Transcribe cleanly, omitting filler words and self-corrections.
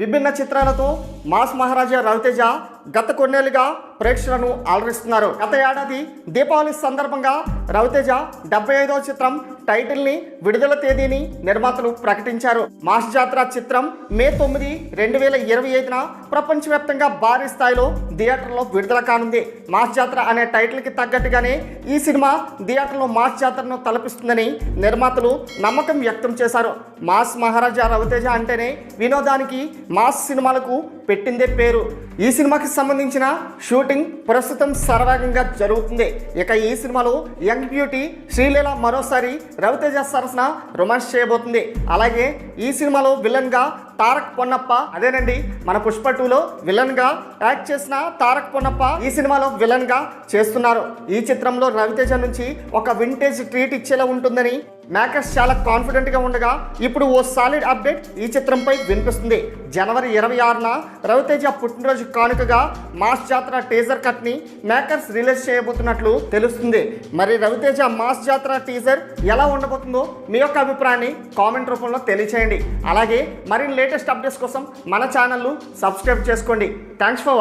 విభిన్న చిత్రాలతో మాస్ మహారాజా రవితేజ గత కొన్నేళ్లుగా ప్రేక్షకులను అలరిస్తున్నారు. గత ఏడాది దీపావళి సందర్భంగా రవితేజ 75వ చిత్రం టైటిల్ని విడుదల తేదీని నిర్మాతలు ప్రకటించారు. మాస్ జాతర చిత్రం మే 9, 2025న ప్రపంచవ్యాప్తంగా భారీ స్థాయిలో థియేటర్లో విడుదల కానుంది. మాస్ జాతర అనే టైటిల్కి తగ్గట్టుగానే ఈ సినిమా థియేటర్లో మాస్ జాతరను తలపిస్తుందని నిర్మాతలు నమ్మకం వ్యక్తం చేశారు. మాస్ మహారాజా రవితేజ అంటేనే వినోదానికి, మాస్ సినిమాలకు పెట్టిందే పేరు. ఈ సినిమాకి సంబంధించిన షూటింగ్ ప్రస్తుతం సర్వేగంగా జరుగుతుంది. ఇక ఈ సినిమాలో యంగ్ బ్యూటీ శ్రీలీల మరోసారి రవితేజ సరసన రొమాన్స్ చేయబోతుంది. అలాగే ఈ సినిమాలో విలన్గా తారక్ పొన్నప్ప, అదేనండి మన పుష్ప 2లో విలన్గా యాక్ట్ చేసిన తారక్ పొన్నప్ప ఈ సినిమాలో విలన్గా చేస్తున్నారు. ఈ చిత్రంలో రవితేజ నుంచి ఒక వింటేజ్ ట్రీట్ ఇచ్చేలా ఉంటుందని మేకర్స్ చాలా కాన్ఫిడెంట్గా ఉండగా ఇప్పుడు ఓ సాలిడ్ అప్డేట్ ఈ చిత్రంపై వినిపిస్తుంది. జనవరి 26న రవితేజ పుట్టినరోజు కానుకగా మాస్ జాతర టీజర్ కట్ని మేకర్స్ రిలీజ్ చేయబోతున్నట్లు తెలుస్తుంది. మరి రవితేజ మాస్ జాతర టీజర్ ఎలా ఉండబోతుందో మీ యొక్క అభిప్రాయాన్ని కామెంట్ రూపంలో తెలియచేయండి. అలాగే మరిన్ని లేటెస్ట్ అప్డేట్స్ కోసం మన ఛానల్ను సబ్స్క్రైబ్ చేసుకోండి. Thanks for watching.